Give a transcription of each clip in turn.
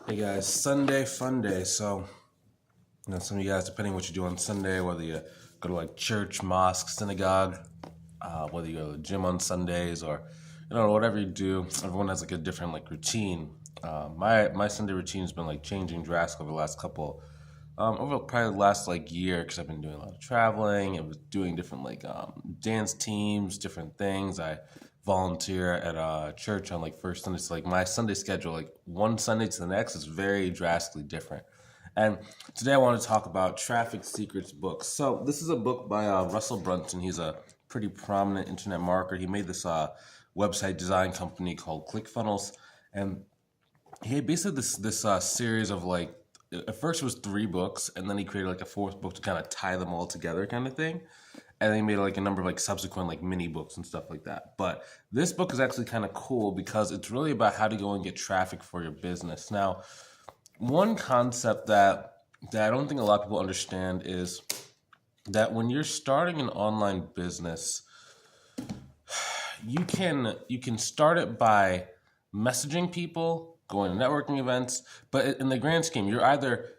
Hey guys, Sunday fun day. So, some of you guys, depending what you do on Sunday, whether you go to like church, mosque, synagogue, whether you go to the gym on Sundays, or whatever you do, everyone has like a different like routine. My Sunday routine has been like changing drastically over the last couple, over probably the last like year, because I've been doing a lot of traveling. I was doing different like dance teams, different things. I volunteer at a church on like first Sunday. So like my Sunday schedule, like one Sunday to the next, is very drastically different. And today I want to talk about Traffic Secrets books. So this is a book by Russell Brunson. He's a pretty prominent internet marketer. He made this website design company called ClickFunnels, and he had basically this series of like, at first it was 3 books, and then he created like a 4th book to kind of tie them all together, kind of thing. And then he made like a number of like subsequent like mini books and stuff like that. But this book is actually kind of cool because it's really about how to go and get traffic for your business. Now, one concept that I don't think a lot of people understand is that when you're starting an online business, you can start it by messaging people, going to networking events, but in the grand scheme, you're either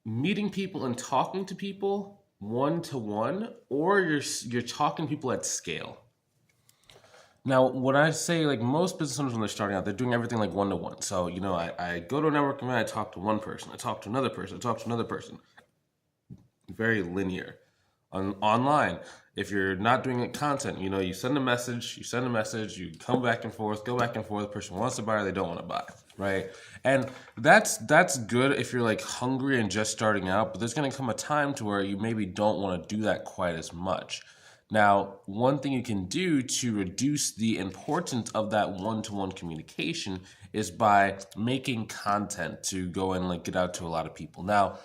meeting people and talking to people one-to-one, or you're talking to people at scale. Now, when I say like most business owners when they're starting out, they're doing everything like one-to-one. So, I go to a networking event, I talk to one person, I talk to another person, I talk to another person. Very linear. Online, if you're not doing content, you send a message, you come back and forth, go back and forth. The person wants to buy or they don't want to buy, right? And that's good if you're like hungry and just starting out, but there's going to come a time to where you maybe don't want to do that quite as much. Now, one thing you can do to reduce the importance of that one-to-one communication is by making content to go and like get out to a lot of people. Now,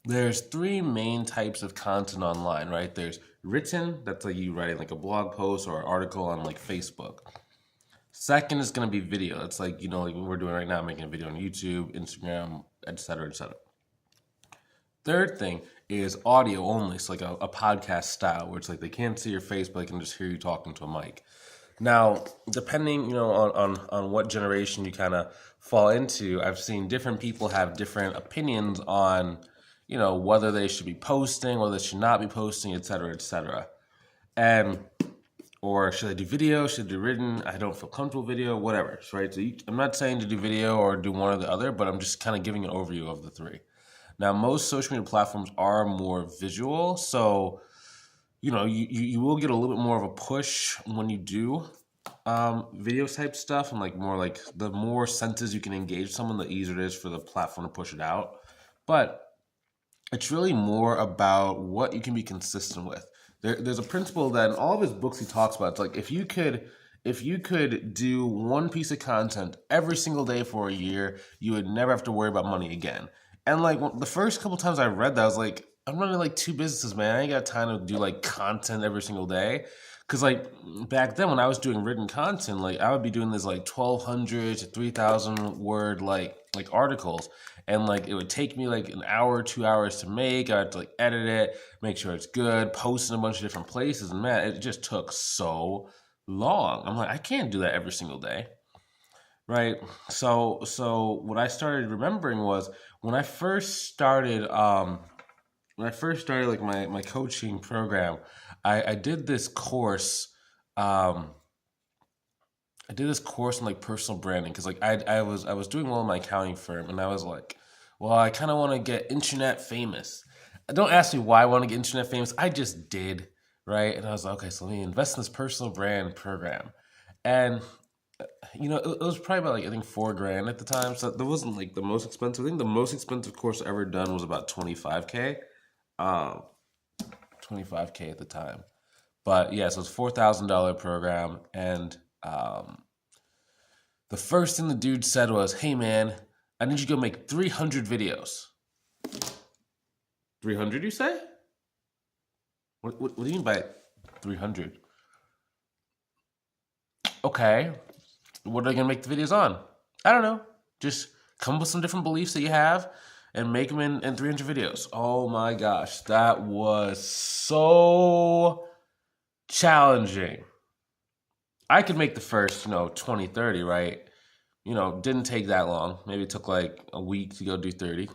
there's 3 main types of content online, right? There's written, that's like you writing like a blog post or an article on like Facebook. Second is going to be video. That's like, like what we're doing right now, making a video on YouTube, Instagram, etc., etc. Third thing is audio only. It's like a podcast style where it's like they can't see your face, but they can just hear you talking to a mic. Now, depending, on what generation you kind of fall into, I've seen different people have different opinions on, whether they should be posting, whether they should not be posting, et cetera, et cetera. And, or should I do video? Should I do written? I don't feel comfortable video, whatever, right? So I'm not saying to do video or do one or the other, but I'm just kind of giving an overview of the 3. Now, most social media platforms are more visual, so you will get a little bit more of a push when you do video type stuff, and like more like the more senses you can engage someone, the easier it is for the platform to push it out. But it's really more about what you can be consistent with. There's a principle that in all of his books he talks about. It's like if you could do one piece of content every single day for a year, you would never have to worry about money again. And like the first couple times I read that, I was like, I'm running like 2 businesses, man. I ain't got time to do like content every single day. Cause like back then when I was doing written content, like I would be doing this like 1,200 to 3,000 word like articles, and like it would take me like an hour, 2 hours to make. I had to like edit it, make sure it's good, post in a bunch of different places, and man, it just took so long. I'm like, I can't do that every single day, right? So what I started remembering was when I first started like my coaching program, I did this course. I did this course on like personal branding because like I was doing well in my accounting firm, and I was like, well, I kind of want to get internet famous. Don't ask me why I want to get internet famous. I just did, right? And I was like, okay, so let me invest in this personal brand program, and it was probably about like I think $4,000 at the time, so that wasn't like the most expensive. I think the most expensive course I ever done was about 25K. 25K at the time. But yeah, so it's $4,000 program, and the first thing the dude said was, "Hey man, I need you to go make 300 videos." 300, you say? What do you mean by 300? Okay, what are they gonna make the videos on? I don't know. Just come up with some different beliefs that you have and make them in 300 videos. Oh my gosh, that was so challenging. I could make the first, 20, 30, right? didn't take that long. Maybe it took like a week to go do 30.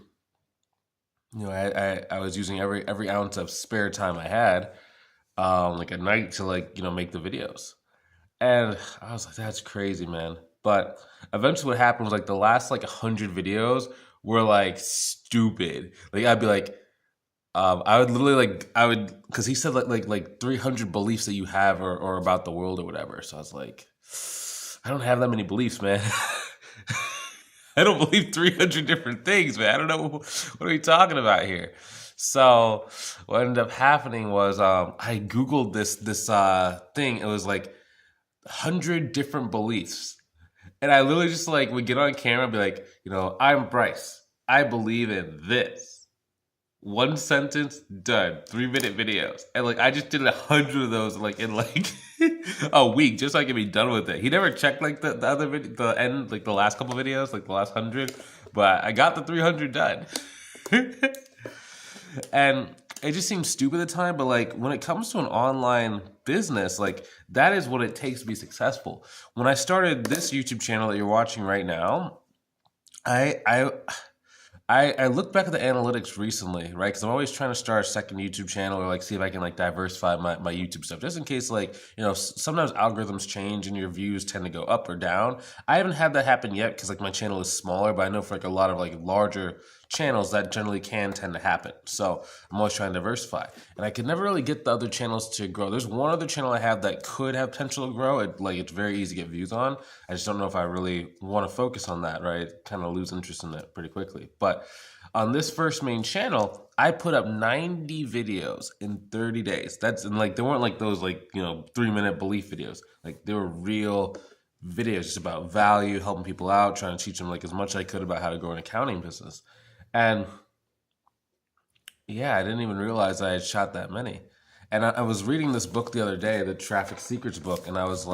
I was using every ounce of spare time I had, like at night to make the videos. And I was like, that's crazy, man. But eventually what happened was like the last like 100 videos were like stupid. Like I'd be like, I would literally because he said like 300 beliefs that you have or about the world or whatever. So I was like, I don't have that many beliefs, man. I don't believe 300 different things, man. I don't know what are we talking about here. So what ended up happening was I Googled this thing. It was like 100 different beliefs. And I literally just would get on camera and be like, I'm Bryce. I believe in this. One sentence, done. 3-minute videos. And I just did 100 of those in a week just so I could be done with it. He never checked the other the end, the last couple videos, the last 100. But I got the 300 done. And it just seems stupid at the time, but when it comes to an online business, that is what it takes to be successful. When I started this YouTube channel that you're watching right now, I looked back at the analytics recently, right? Because I'm always trying to start a second YouTube channel or see if I can diversify my YouTube stuff, just in case sometimes algorithms change and your views tend to go up or down. I haven't had that happen yet because my channel is smaller, but I know for a lot of larger channels that generally can tend to happen. So I'm always trying to diversify, and I could never really get the other channels to grow. There's one other channel I have that could have potential to grow. It's very easy to get views on. I just don't know if I really want to focus on that, right? Kind of lose interest in it pretty quickly. But on this first main channel, I put up 90 videos in 30 days. They weren't those 3-minute belief videos. They were real videos just about value, helping people out, trying to teach them as much as I could about how to grow an accounting business. And yeah, I didn't even realize I had shot that many. And I was reading this book the other day, the Traffic Secrets book, and I was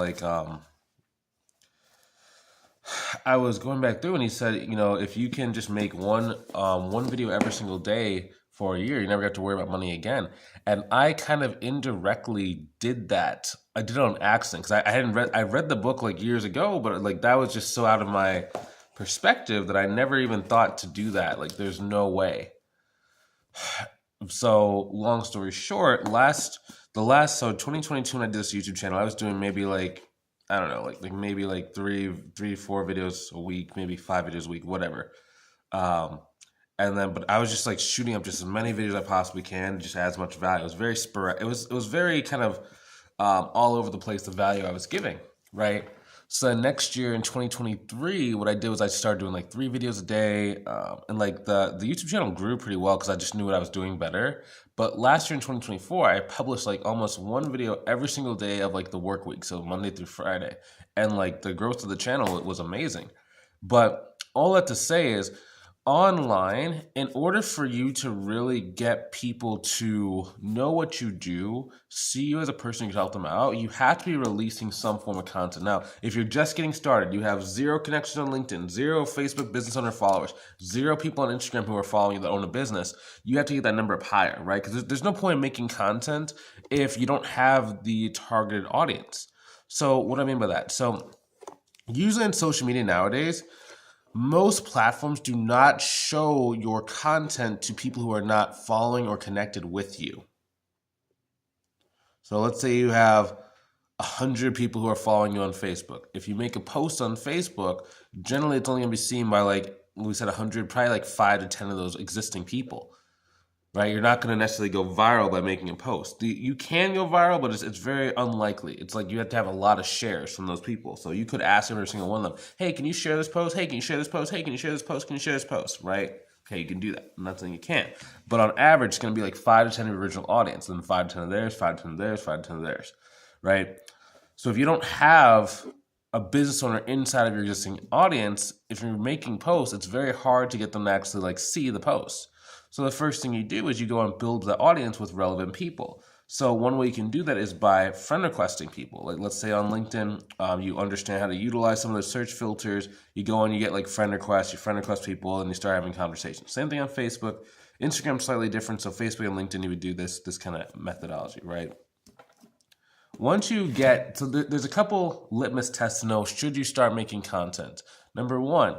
I was going back through, and he said, if you can just make one video every single day for a year, you never have to worry about money again. And I kind of indirectly did that. I did it on accident because I read the book years ago, but that was just so out of my perspective that I never even thought to do that. There's no way. So long story short, 2022 when I did this YouTube channel, I was doing maybe I don't know, maybe 3-4 videos a week, maybe 5 videos a week, whatever. But I was just shooting up just as many videos as I possibly can, just as much value. It was very sporadic. It was very kind of all over the place, the value I was giving, right? So next year in 2023, what I did was I started doing 3 videos a day, and the YouTube channel grew pretty well because I just knew what I was doing better. But last year in 2024, I published almost 1 video every single day of the work week, so Monday through Friday, and the growth of the channel was amazing. But all that to say is, online, in order for you to really get people to know what you do, see you as a person who can help them out, you have to be releasing some form of content. Now, if you're just getting started, you have 0 connections on LinkedIn, 0 Facebook business owner followers, 0 people on Instagram who are following you that own a business, you have to get that number up higher, right? Because there's no point in making content if you don't have the targeted audience. So what do I mean by that? So usually in social media nowadays, most platforms do not show your content to people who are not following or connected with you. So let's say you have 100 people who are following you on Facebook. If you make a post on Facebook, generally it's only going to be seen by we said 100, probably 5 to 10 of those existing people. Right? You're not going to necessarily go viral by making a post. You can go viral, but it's very unlikely. It's you have to have a lot of shares from those people. So you could ask every single one of them, hey, can you share this post? Hey, can you share this post? Hey, can you share this post? Can you share this post? Right? Okay, you can do that. I'm not saying you can't. But on average, it's going to be 5 to 10 of your original audience, then 5 to 10 of theirs, 5 to 10 of theirs, 5 to 10 of theirs. Right? So if you don't have a business owner inside of your existing audience, if you're making posts, it's very hard to get them to actually see the post. So the first thing you do is you go and build the audience with relevant people. So one way you can do that is by friend requesting people. Let's say on LinkedIn, you understand how to utilize some of the search filters. You go and you get friend requests, you friend request people, and you start having conversations. Same thing on Facebook. Instagram's slightly different. So Facebook and LinkedIn, you would do this kind of methodology, right? Once you get, so there's a couple litmus tests to know, should you start making content? Number one,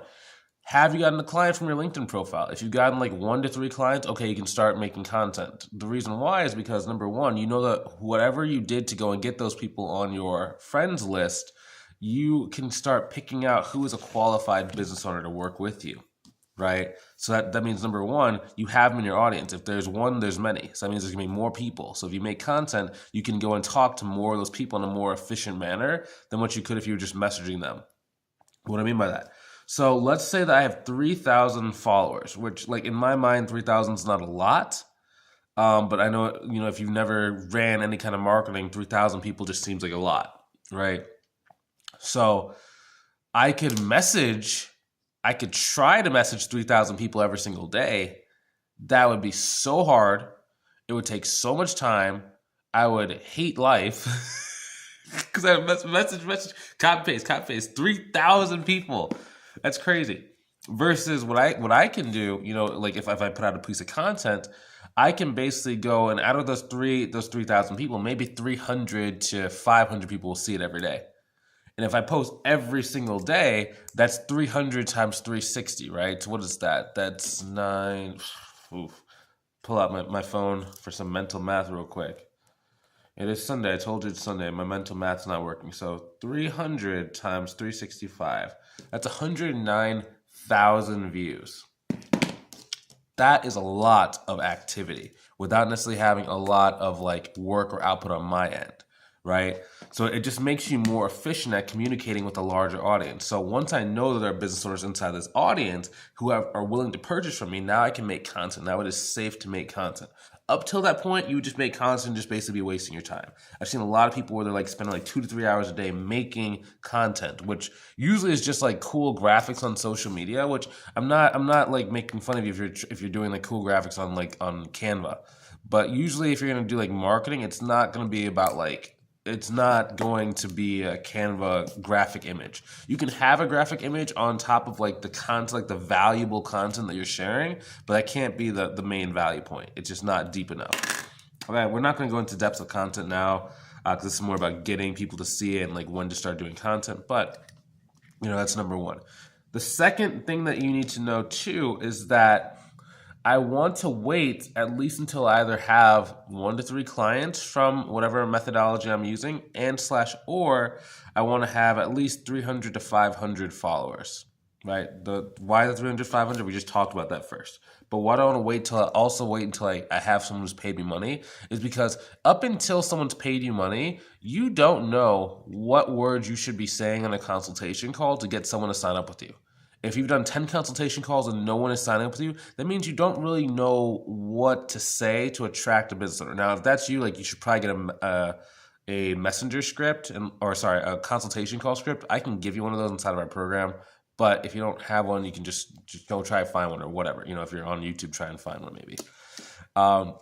have you gotten a client from your LinkedIn profile? If you've gotten like 1 to 3 clients, okay, you can start making content. The reason why is because number one, you know that whatever you did to go and get those people on your friends list, you can start picking out who is a qualified business owner to work with you, right? So that means number one, you have them in your audience. If there's one, there's many. So that means there's gonna be more people. So if you make content, you can go and talk to more of those people in a more efficient manner than what you could if you were just messaging them. What do I mean by that? So let's say that I have 3,000 followers, which like in my mind, 3,000 is not a lot. But I know, if you've never ran any kind of marketing, 3,000 people just seems like a lot, right? So I could try to message 3,000 people every single day. That would be so hard. It would take so much time. I would hate life because I message, copy paste, 3,000 people. That's crazy. Versus what I can do, like if I put out a piece of content, I can basically go and out of those 3,000 people, maybe 300 to 500 people will see it every day. And if I post every single day, that's 300 times 360, right? So what is that? That's 9. Oof. Pull out my phone for some mental math real quick. It is Sunday. I told you it's Sunday. My mental math's not working. So 300 times 365. That's 109,000 views. That is a lot of activity without necessarily having a lot of like work or output on my end, right? So it just makes you more efficient at communicating with a larger audience. So once I know that there are business owners inside this audience who are willing to purchase from me, now I can make content. Now it is safe to make content. Up till that point, you would just make content and just basically be wasting your time. I've seen a lot of people where they're like spending like 2 to 3 hours a day making content, which usually is just like cool graphics on social media, which I'm not like making fun of you if you're doing like cool graphics on Canva. But usually if you're going to do like marketing, it's not going to be about it's not going to be a Canva graphic image. You can have a graphic image on top of like the content, like the valuable content that you're sharing, but that can't be the main value point. It's just not deep enough. All right, we're not going to go into depths of content now because this is more about getting people to see it and like when to start doing content. But that's number one. The second thing that you need to know too is that I want to wait at least until I either have 1 to 3 clients from whatever methodology I'm using or I want to have at least 300 to 500 followers, right? Why the 300, 500? We just talked about that first. But why do I want to wait until I have someone who's paid me money is because up until someone's paid you money, you don't know what words you should be saying on a consultation call to get someone to sign up with you. If you've done 10 consultation calls and no one is signing up with you, that means you don't really know what to say to attract a business owner. Now, if that's you, like you should probably get a messenger script a consultation call script. I can give you one of those inside of our program. But if you don't have one, you can just go try to find one or whatever. If you're on YouTube, try and find one maybe. But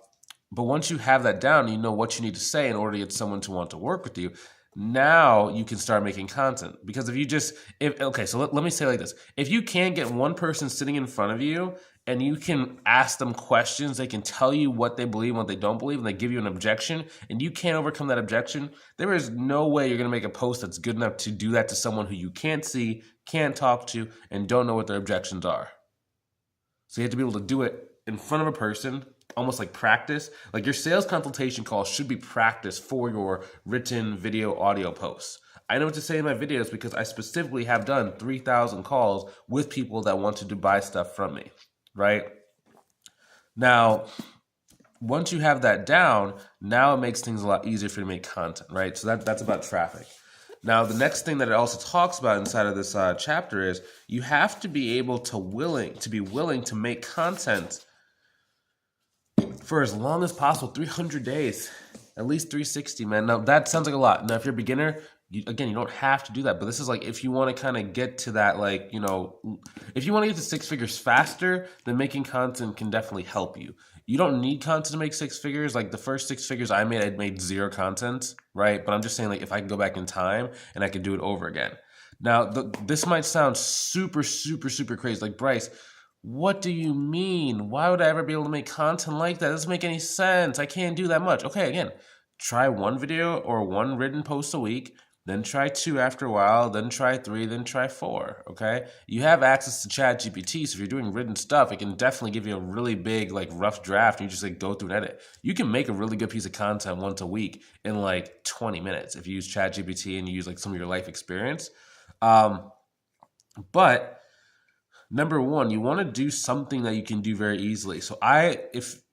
once you have that down, you know what you need to say in order to get someone to want to work with you. Now you can start making content because so let me say it like this. If you can't get one person sitting in front of you and you can ask them questions, they can tell you what they believe and what they don't believe, and they give you an objection, and you can't overcome that objection, there is no way you're going to make a post that's good enough to do that to someone who you can't see, can't talk to, and don't know what their objections are. So you have to be able to do it in front of a person, almost like practice. Like your sales consultation call should be practice for your written video audio posts. I know what to say in my videos because I specifically have done 3,000 calls with people that wanted to buy stuff from me, right? Now, once you have that down, now it makes things a lot easier for you to make content, right? So that's about traffic. Now, the next thing that it also talks about inside of this chapter is you have to be able to be willing to make content for as long as possible, 300 days, at least 360, man. Now, that sounds like a lot. Now, if you're a beginner, you don't have to do that. But this is like if you want to kind of get to that, if you want to get to 6 figures faster, then making content can definitely help you. You don't need content to make 6 figures. Like the first 6 figures I made 0 content, right? But I'm just saying, like, if I can go back in time and I could do it over again. Now, this might sound super, super, super crazy. Like, Bryce, what do you mean? Why would I ever be able to make content like that? It doesn't make any sense. I can't do that much. Okay, again, try 1 video or 1 written post a week. then try 2 after a while, then try 3, then try 4, okay? You have access to ChatGPT, so if you're doing written stuff, it can definitely give you a really big, like, rough draft, and you just, like, go through and edit. You can make a really good piece of content once a week in, like, 20 minutes if you use ChatGPT and you use, like, some of your life experience. But number one, you want to do something that you can do very easily. So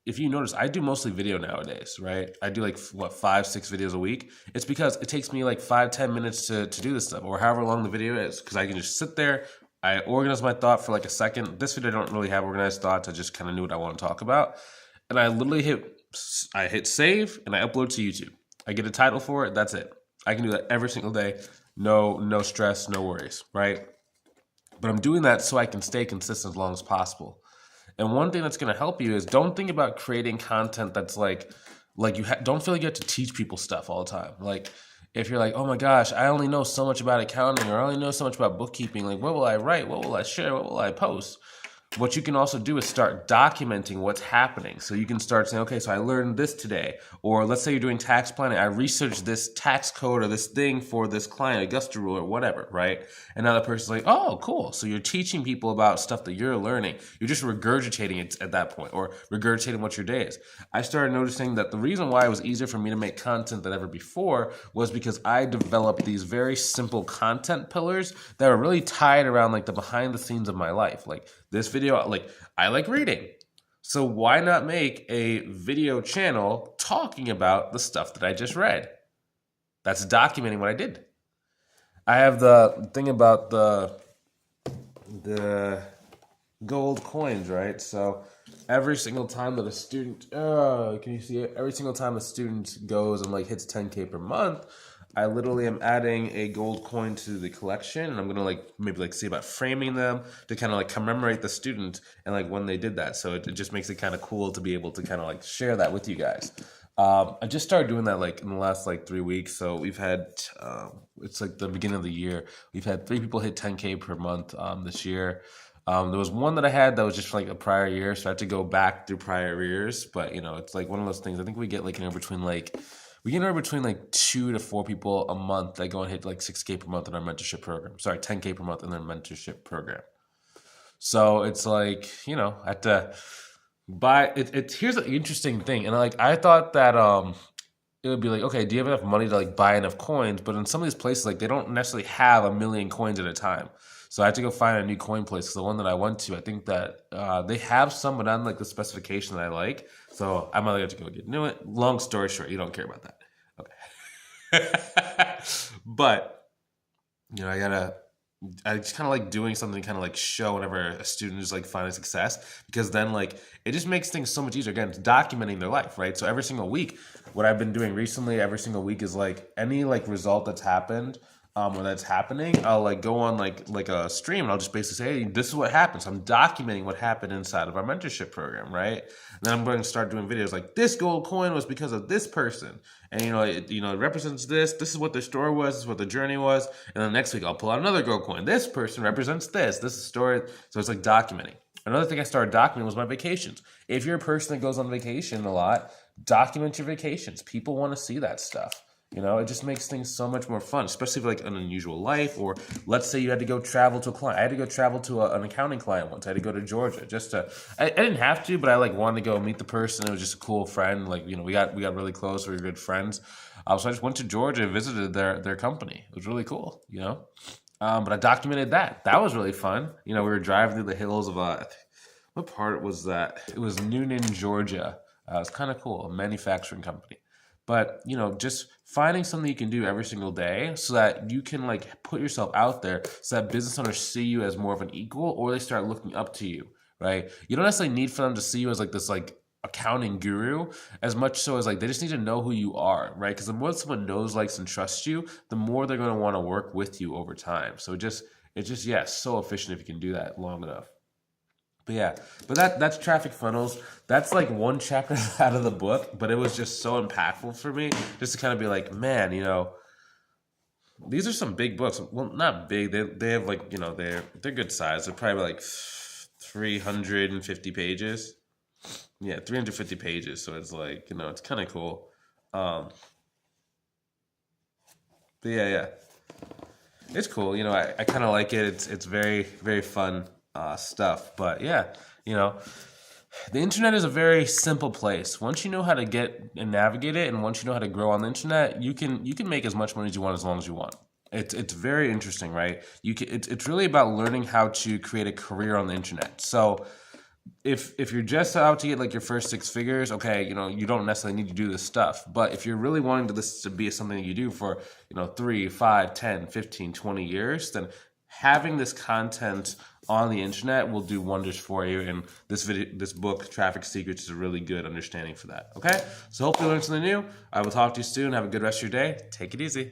if you notice, I do mostly video nowadays, right? I do like 5-6 videos a week. It's because it takes me like 5-10 minutes to do this stuff, or however long the video is, because I can just sit there, I organize my thought for like a second. This video I don't really have organized thoughts. I just kind of knew what I want to talk about, and I literally hit save and I upload to YouTube. I get a title for it. That's it. I can do that every single day. No stress, no worries, right? But I'm doing that so I can stay consistent as long as possible. And one thing that's going to help you is don't think about creating content that's like don't feel like you have to teach people stuff all the time. Like if you're like, oh my gosh, I only know so much about accounting, or I only know so much about bookkeeping. Like, what will I write? What will I share? What will I post? What you can also do is start documenting what's happening. So you can start saying, okay, so I learned this today. Or let's say you're doing tax planning. I researched this tax code or this thing for this client, Augusta rule or whatever, right? And now the person's like, oh, cool. So you're teaching people about stuff that you're learning. You're just regurgitating it at that point, or regurgitating what your day is. I started noticing that the reason why it was easier for me to make content than ever before was because I developed these very simple content pillars that were really tied around like the behind the scenes of my life. Like this video, like I like reading. So why not make a video channel talking about the stuff that I just read? That's documenting what I did. I have the thing about the gold coins, right? So every single time that a student, can you see it? Every single time a student goes and like hits 10K per month, I literally am adding a gold coin to the collection, and I'm gonna like maybe like see about framing them to kind of like commemorate the student and like when they did that. So it just makes it kind of cool to be able to kind of like share that with you guys. I just started doing that like in the last like 3 weeks. So we've had it's like the beginning of the year. We've had 3 people hit 10K per month this year. There was one that I had that was just for like a prior year, so I had to go back through prior years. But you know, it's like one of those things. I think we get like we get anywhere between like 2 to 4 people a month that go and hit like 6K per month in our mentorship program. Sorry, 10K per month in their mentorship program. So it's like, you know, I have to buy it. Here's an interesting thing. And like, I thought that, it would be like, okay, do you have enough money to like buy enough coins? But in some of these places, like they don't necessarily have a million coins at a time. So I had to go find a new coin place. Because the one that I went to, I think that they have some, but not like the specification that I like. So I might have to go get new. Long story short, you don't care about that. Okay. But you know, I just kind of like doing something to kind of like show whenever a student is like finding success, because then like it just makes things so much easier. Again, it's documenting their life, right? So every single week, what I've been doing recently, every single week is like any like result that's happened or that's happening, I'll like go on like a stream and I'll just basically say, hey, this is what happened. So I'm documenting what happened inside of our mentorship program, right? And then I'm going to start doing videos like this gold coin was because of this person, and it represents this. This is what their story was. This is what the journey was. And then next week I'll pull out another gold coin. This person represents this. This is story. So it's like documenting. Another thing I started documenting was my vacations. If you're a person that goes on vacation a lot, document your vacations. People want to see that stuff. You know, it just makes things so much more fun, especially for like an unusual life. Or let's say you had to go travel to a client. I had to go travel to an accounting client once. I had to go to Georgia I didn't have to, but I like wanted to go meet the person. It was just a cool friend. Like, you know, we got really close. We were good friends. So I just went to Georgia, visited their company. It was really cool, you know. But I documented that. That was really fun. You know, we were driving through the hills of what part was that? It was Noonan, Georgia. It was kind of cool, a manufacturing company. But, you know, just finding something you can do every single day so that you can like put yourself out there so that business owners see you as more of an equal, or they start looking up to you, right? You don't necessarily need for them to see you as like this like accounting guru, as much so as like they just need to know who you are, right? Because the more someone knows, likes, and trusts you, the more they're going to want to work with you over time. So it's just yeah, so efficient if you can do that long enough. But yeah, that's traffic funnels. That's like one chapter out of the book, but it was just so impactful for me just to kind of be like, man, you know, these are some big books. Well, not big. They have like, you know, they're good size. They're probably like 350 pages. Yeah, 350 pages. So it's like, you know, it's kind of cool. But yeah. It's cool. I kind of like it. It's very, very fun stuff. But yeah, you know, the internet is a very simple place. Once you know how to get and navigate it, and once you know how to grow on the internet, you can make as much money as you want as long as you want. It's very interesting, right? It's really about learning how to create a career on the internet. So if you're just out to get like your first six figures, okay, you don't necessarily need to do this stuff. But if you're really wanting this to be something that you do for 3, 5, 10, 15, 20 years, then having this content on the internet will do wonders for you. And this book, Traffic Secrets, is a really good understanding for that. Okay, so hopefully you learned something new. I will talk to you soon. Have a good rest of your day. Take it easy.